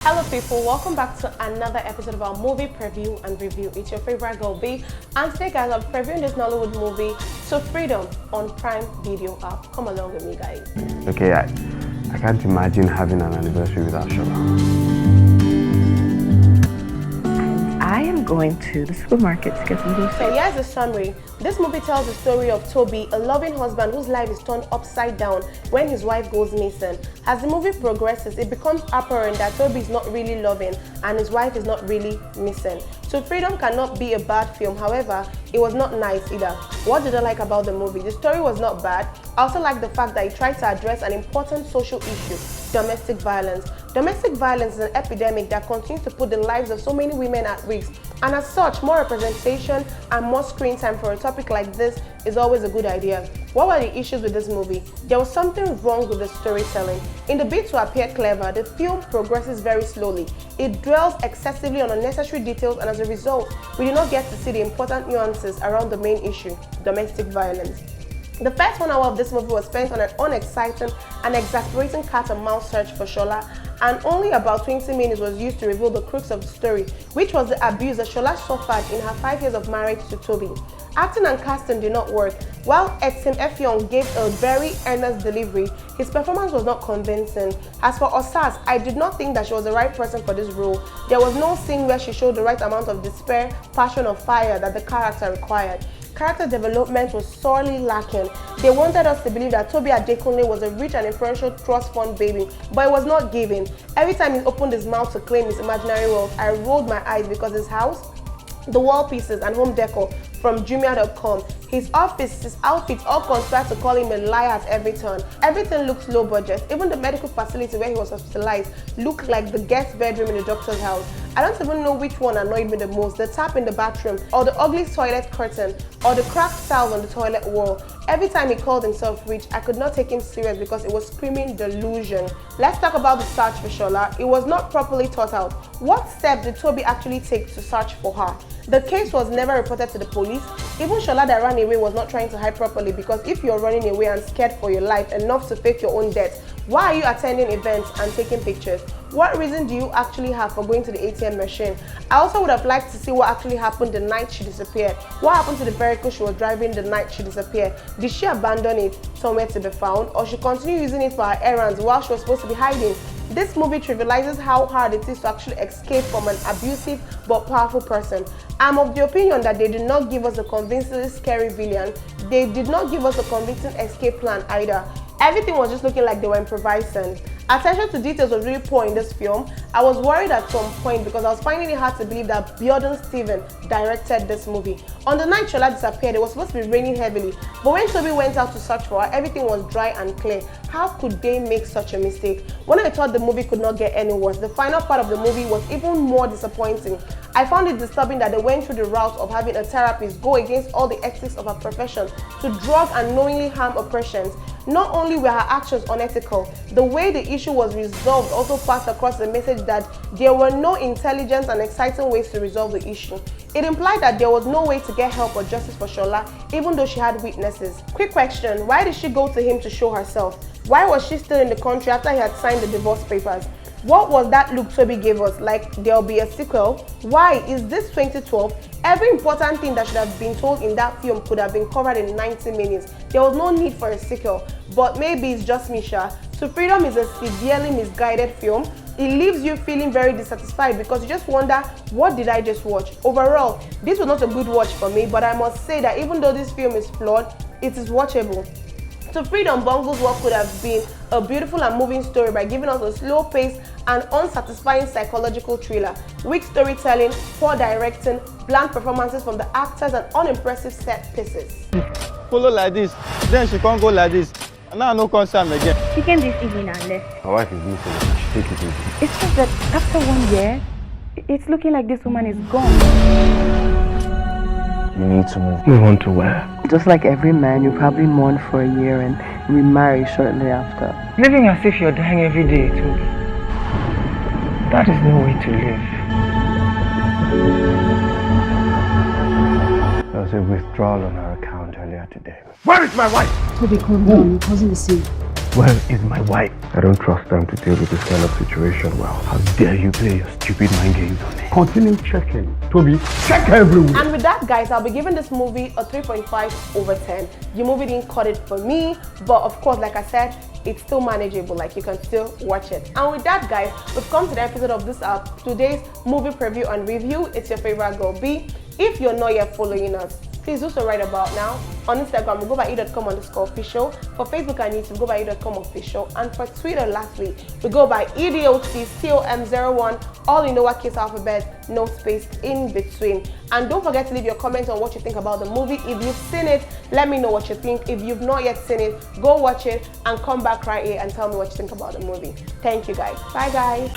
Hello people, welcome back to another episode of our movie preview and review. It's your favorite girl B, and today guys I'm previewing this Nollywood movie To Freedom on Prime Video app. Come along with me guys. Okay, I can't imagine having an anniversary without Shola. I am going to the supermarket to get some groceries. So here's the summary. This movie tells the story of Toby, a loving husband whose life is turned upside down when his wife goes missing. As the movie progresses, it becomes apparent that Toby is not really loving and his wife is not really missing. So Freedom cannot be a bad film, however, it was not nice either. What did I like about the movie? The story was not bad. I also like the fact that it tried to address an important social issue: domestic violence. Domestic violence is an epidemic that continues to put the lives of so many women at risk, and as such, more representation and more screen time for a topic like this is always a good idea. What were the issues with this movie? There was something wrong with the storytelling. In the bid to appear clever, the film progresses very slowly. It dwells excessively on unnecessary details, and as a result, we do not get to see the important nuances around the main issue: domestic violence. The first 1 hour of this movie was spent on an unexciting and exasperating cat and mouse search for Shola, and only about 20 minutes was used to reveal the crux of the story, which was the abuse that Shola suffered in her 5 years of marriage to Toby. Acting and casting did not work. While Etim Effiong gave a very earnest delivery, his performance was not convincing. As for Osas, I did not think that she was the right person for this role. There was no scene where she showed the right amount of despair, passion, or fire that the character required. Character development was sorely lacking. They wanted us to believe that Toby Adekunle was a rich and influential trust fund baby, but it was not given. Every time he opened his mouth to claim his imaginary wealth, I rolled my eyes because his house, the wall pieces and home decor from Jumia.com, his office, his outfits all conspired to call him a liar at every turn. Everything looked low budget. Even the medical facility where he was hospitalized looked like the guest bedroom in the doctor's house. I don't even know which one annoyed me the most: the tap in the bathroom, or the ugly toilet curtain, or the cracked tiles on the toilet wall. Every time he called himself rich, I could not take him serious because it was screaming delusion. Let's talk about the search for Shola. It was not properly thought out. What steps did Toby actually take to search for her? The case was never reported to the police. Even Shola that ran away was not trying to hide properly, because if you're running away and scared for your life enough to fake your own death, why are you attending events and taking pictures? What reason do you actually have for going to the ATM machine? I also would have liked to see what actually happened the night she disappeared. What happened to the vehicle she was driving the night she disappeared? Did she abandon it somewhere to be found, or she continued using it for her errands while she was supposed to be hiding? This movie trivializes how hard it is to actually escape from an abusive but powerful person. I'm of the opinion that they did not give us a convincingly scary villain. They did not give us a convincing escape plan either. Everything was just looking like they were improvising. Attention to details was really poor in this film. I was worried at some point because I was finding it hard to believe that Biodun Steven directed this movie. On the night Shola disappeared, it was supposed to be raining heavily, but when Toby went out to search for her, everything was dry and clear. How could they make such a mistake? When I thought the movie could not get any worse, the final part of the movie was even more disappointing. I found it disturbing that they went through the route of having a therapist go against all the ethics of her profession to drug and knowingly harm oppressions. Not only were her actions unethical, the way the issue was resolved also passed across the message that there were no intelligent and exciting ways to resolve the issue. It implied that there was no way to get help or justice for Shola, even though she had witnesses. Quick question: why did she go to him to show herself? Why was she still in the country after he had signed the divorce papers? What was that look Toby gave us, like there'll be a sequel? Why is this 2012? Every important thing that should have been told in that film could have been covered in 90 minutes. There was no need for a sequel, but maybe it's just me, Sha. So Freedom is a severely misguided film. It leaves you feeling very dissatisfied because you just wonder, what did I just watch? Overall, this was not a good watch for me, but I must say that even though this film is flawed, it is watchable. So Freedom bungles what could have been a beautiful and moving story by giving us a slow-paced and unsatisfying psychological thriller. Weak storytelling, poor directing, bland performances from the actors, and unimpressive set pieces. Follow like this, then she can't go like this. And now no concern again. She came this evening and left. My wife is missing. She take it easy. It's just that after 1 year, it's looking like this woman is gone. You need to move. Move on to where? Just like every man, you probably mourn for a year and remarry shortly after. Living as if you're dying every day, Toby. That is no way to live. There was a withdrawal on her account earlier today. Where is my wife? Toby, calm down. You're causing a scene. Where is my wife? I don't trust them to deal with this kind of situation well. How dare you play your stupid mind games on me? Continue checking. Toby, check everywhere. And with that, guys, I'll be giving this movie a 3.5 over 10. The movie didn't cut it for me, but of course, like I said, it's still manageable. Like, you can still watch it. And with that, guys, we've come to the episode of this today's movie preview and review. It's your favorite girl, B. If you're not yet following us, please do so right about now. On Instagram, we go by e.comofficial. For Facebook and YouTube, go by e.comofficial. And for Twitter, lastly, we go by EDOTCOM01, all in lowercase alphabet, no space in between. And don't forget to leave your comments on what you think about the movie. If you've seen it, let me know what you think. If you've not yet seen it, go watch it and come back right here and tell me what you think about the movie. Thank you, guys. Bye, guys.